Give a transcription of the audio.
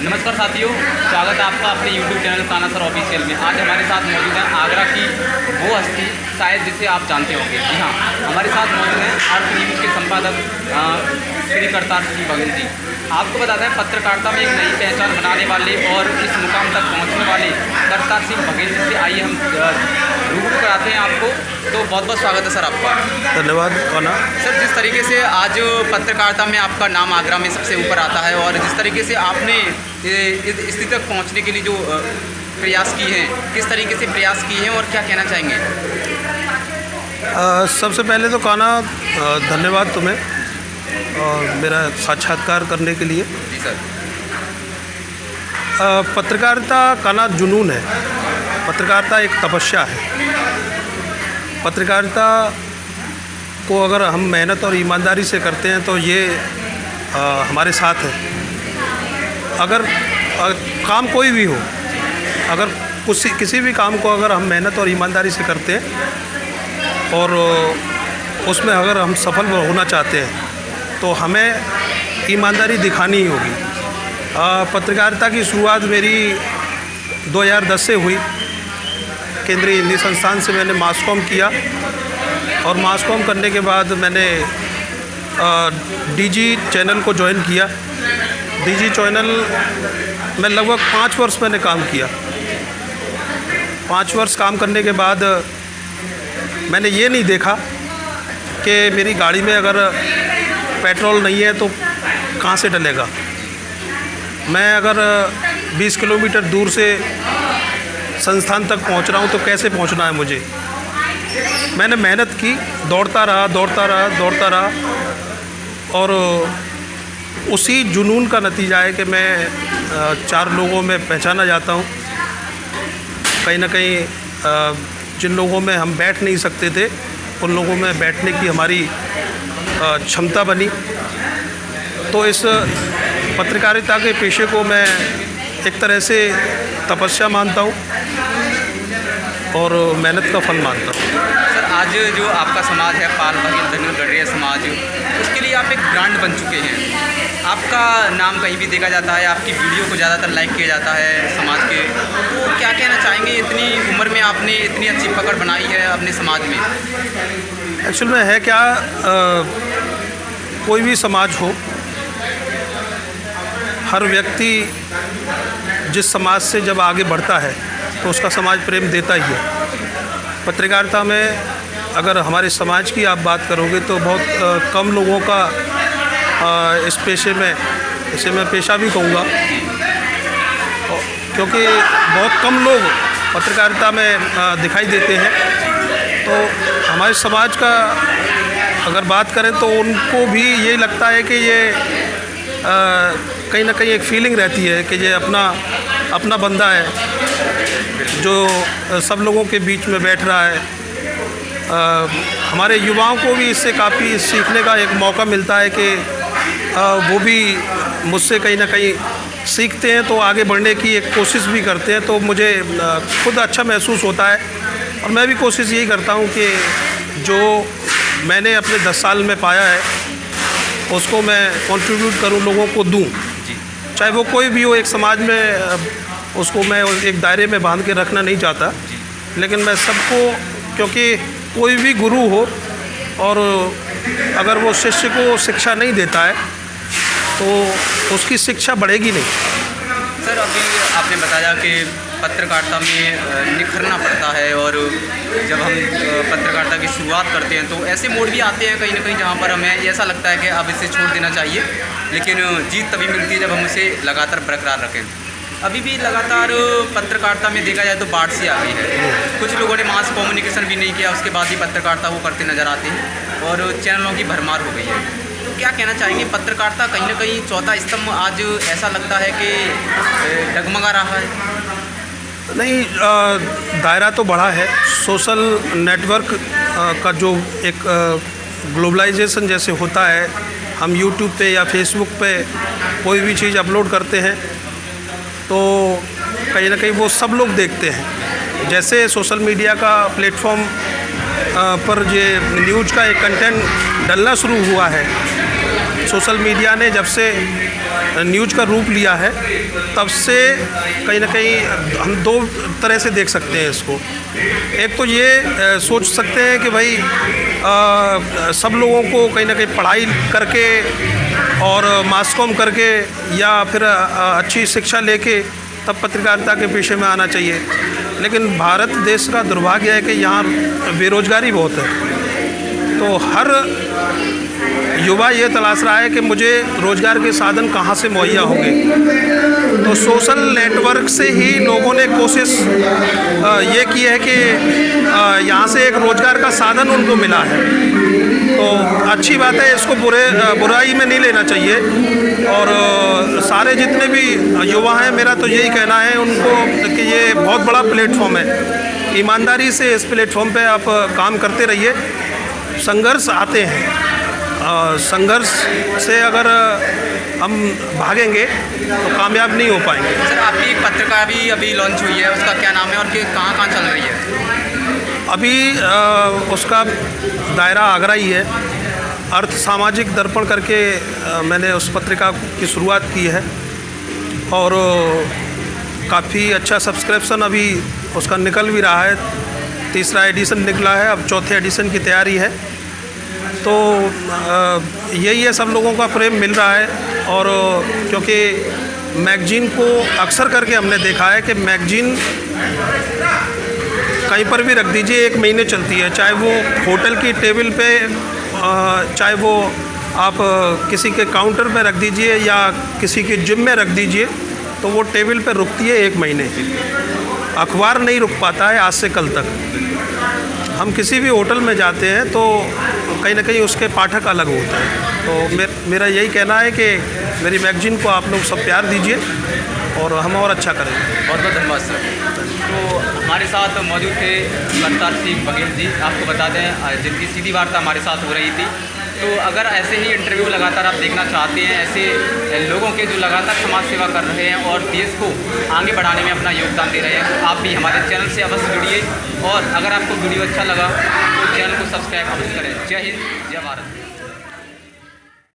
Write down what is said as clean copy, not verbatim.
नमस्कार साथियों, स्वागत है आपका अपने YouTube channel Kanha sir official में। आज हमारे साथ मौजूद हैं आगरा की वो हस्ती शायद जिसे आप जानते होंगे। जी हाँ, हमारे साथ मौजूद हैं अर्थ न्यूज़ के संपादक श्री करतार सिंह बघेल जी। आपको बताते हैं पत्रकारिता में एक नई पहचान बनाने वाले और इस मुकाम तक पहुँचने वाले करतार सिंह बघेल जी से आइए हम रूबरू कराते हैं आपको। तो बहुत बहुत स्वागत है सर आपका। धन्यवाद कान्हा। सर, जिस तरीके से आज पत्रकारिता में आपका नाम आगरा में सबसे ऊपर आता है और जिस तरीके से आपने इस स्थिति तक पहुंचने के लिए जो प्रयास किए हैं, किस तरीके से प्रयास किए हैं और क्या कहना चाहेंगे? सबसे पहले तो कान्हा धन्यवाद तुम्हें और मेरा साक्षात्कार करने के लिए। जी सर। पत्रकारिता कान्हा जुनून है, पत्रकारिता एक तपस्या है। पत्रकारिता को अगर हम मेहनत और ईमानदारी से करते हैं तो ये हमारे साथ है। अगर काम कोई भी हो, अगर किसी भी काम को अगर हम मेहनत और ईमानदारी से करते हैं और उसमें अगर हम सफल होना चाहते हैं तो हमें ईमानदारी दिखानी ही होगी। पत्रकारिता की शुरुआत मेरी 2010 से हुई। केंद्रीय हिंदी संस्थान से मैंने मास कॉम किया और मास कॉम करने के बाद मैंने डीजी चैनल को ज्वाइन किया। डीजी चैनल में लगभग 5 वर्ष मैंने काम किया। 5 वर्ष काम करने के बाद मैंने ये नहीं देखा कि मेरी गाड़ी में अगर पेट्रोल नहीं है तो कहाँ से डलेगा। मैं अगर 20 किलोमीटर दूर से संस्थान तक पहुंच रहा हूं तो कैसे पहुंचना है मुझे। मैंने मेहनत की, दौड़ता रहा और उसी जुनून का नतीजा है कि मैं 4 लोगों में पहचाना जाता हूं। कहीं ना कहीं जिन लोगों में हम बैठ नहीं सकते थे उन लोगों में बैठने की हमारी क्षमता बनी। तो इस पत्रकारिता के पेशे को मैं एक तरह से तपस्या मानता हूँ और मेहनत का फल मानता हूँ। सर, आज जो आपका समाज है पाल बघेल धनगर गढ़िया समाज, उसके लिए आप एक ब्रांड बन चुके हैं। आपका नाम कहीं भी देखा जाता है, आपकी वीडियो को ज़्यादातर लाइक किया जाता है समाज के। तो क्या कहना चाहेंगे, इतनी उम्र में आपने इतनी अच्छी पकड़ बनाई है अपने समाज में? एक्चुअल में है क्या, कोई भी समाज हो, हर व्यक्ति जिस समाज से जब आगे बढ़ता है तो उसका समाज प्रेम देता ही है। पत्रकारिता में अगर हमारे समाज की आप बात करोगे तो बहुत कम लोगों का इस पेशे में, इसे मैं पेशा भी कहूँगा, क्योंकि बहुत कम लोग पत्रकारिता में दिखाई देते हैं। तो हमारे समाज का अगर बात करें तो उनको भी ये लगता है कि ये कहीं ना कहीं एक फीलिंग रहती है कि ये अपना बंदा है जो सब लोगों के बीच में बैठ रहा है। हमारे युवाओं को भी इससे काफ़ी सीखने का एक मौका मिलता है कि वो भी मुझसे कहीं ना कहीं सीखते हैं तो आगे बढ़ने की एक कोशिश भी करते हैं। तो मुझे खुद अच्छा महसूस होता है और मैं भी कोशिश यही करता हूँ कि जो मैंने अपने 10 साल में पाया है उसको मैं कंट्रीब्यूट करूँ, लोगों को दूँ। चाहे वो कोई भी हो, एक समाज में उसको मैं एक दायरे में बांध के रखना नहीं चाहता, लेकिन मैं सबको, क्योंकि कोई भी गुरु हो और अगर वो शिष्य को शिक्षा नहीं देता है तो उसकी शिक्षा बढ़ेगी नहीं। सर, अभी आपने बताया कि पत्रकारिता में निखरना पड़ता है और जब हम पत्रकारिता की शुरुआत करते हैं तो ऐसे मोड़ भी आते हैं कहीं ना कहीं जहाँ पर हमें ऐसा लगता है कि अब इसे छोड़ देना चाहिए, लेकिन जीत तभी मिलती है जब हम उसे लगातार बरकरार रखें। अभी भी लगातार पत्रकारिता में देखा जाए तो बाढ़ सी आ गई है। कुछ लोगों ने मास कम्युनिकेशन भी नहीं किया, उसके बाद ही पत्रकारिता वो करते नज़र आते हैं और चैनलों की भरमार हो गई है। तो क्या कहना चाहेंगे, पत्रकारिता कहीं ना कहीं चौथा स्तंभ आज ऐसा लगता है कि डगमगा रहा है? नहीं, दायरा तो बड़ा है। सोशल नेटवर्क का जो एक ग्लोबलाइजेशन जैसे होता है, हम यूट्यूब पे या फेसबुक पे कोई भी चीज़ अपलोड करते हैं तो कहीं ना कहीं वो सब लोग देखते हैं। जैसे सोशल मीडिया का प्लेटफॉर्म पर ये न्यूज़ का एक कंटेंट डलना शुरू हुआ है, सोशल मीडिया ने जब से न्यूज़ का रूप लिया है, तब से कहीं ना कहीं हम दो तरह से देख सकते हैं इसको। एक तो ये सोच सकते हैं कि भाई सब लोगों को कहीं ना कहीं पढ़ाई करके और मास कॉम करके या फिर अच्छी शिक्षा लेके तब पत्रकारिता के पेशे में आना चाहिए। लेकिन भारत देश का दुर्भाग्य है कि यहाँ बेरोज़गारी बहुत है, तो हर युवा ये तलाश रहा है कि मुझे रोज़गार के साधन कहाँ से मुहैया होंगे। तो सोशल नेटवर्क से ही लोगों ने कोशिश ये की है कि यहाँ से एक रोज़गार का साधन उनको मिला है। तो अच्छी बात है, इसको बुराई में नहीं लेना चाहिए। और सारे जितने भी युवा हैं, मेरा तो यही कहना है उनको कि ये बहुत बड़ा प्लेटफॉर्म है, ईमानदारी से इस प्लेटफॉर्म पे आप काम करते रहिए। संघर्ष आते हैं, संघर्ष से अगर हम भागेंगे तो कामयाब नहीं हो पाएंगे। सर, आपकी एक पत्रिका भी अभी लॉन्च हुई है, उसका क्या नाम है और कहाँ कहाँ चल रही है? अभी उसका दायरा आगरा ही है। अर्थ सामाजिक दर्पण करके मैंने उस पत्रिका की शुरुआत की है और काफ़ी अच्छा सब्सक्रिप्शन अभी उसका निकल भी रहा है। 3रा एडिशन निकला है, अब 4थे एडिशन की तैयारी है। तो यही है, सब लोगों का प्रेम मिल रहा है। और क्योंकि मैगजीन को अक्सर करके हमने देखा है कि मैगजीन कहीं पर भी रख दीजिए 1 महीने चलती है, चाहे वो होटल की टेबल पे, चाहे वो आप किसी के काउंटर पे रख दीजिए या किसी के जिम में रख दीजिए, तो वो टेबल पे रुकती है 1 महीने। अखबार नहीं रुक पाता है आज से कल तक। हम किसी भी होटल में जाते हैं तो कहीं ना कहीं उसके पाठक अलग होते हैं। तो मेरा यही कहना है कि मेरी मैगजीन को आप लोग सब प्यार दीजिए और हम और अच्छा करेंगे। बहुत बहुत धन्यवाद सर। तो हमारे साथ मौजूद थे करतार सिंह बघेल जी। आपको बता दें, जिनकी सीधी वार्ता हमारे साथ हो रही थी। तो अगर ऐसे ही इंटरव्यू लगातार आप देखना चाहते हैं, ऐसे लोगों के जो लगातार समाज सेवा कर रहे हैं और देश को आगे बढ़ाने में अपना योगदान दे रहे हैं, तो आप भी हमारे चैनल से अवश्य जुड़िए। और अगर आपको वीडियो अच्छा लगा तो चैनल को सब्सक्राइब अवश्य करें। जय हिंद, जय भारत।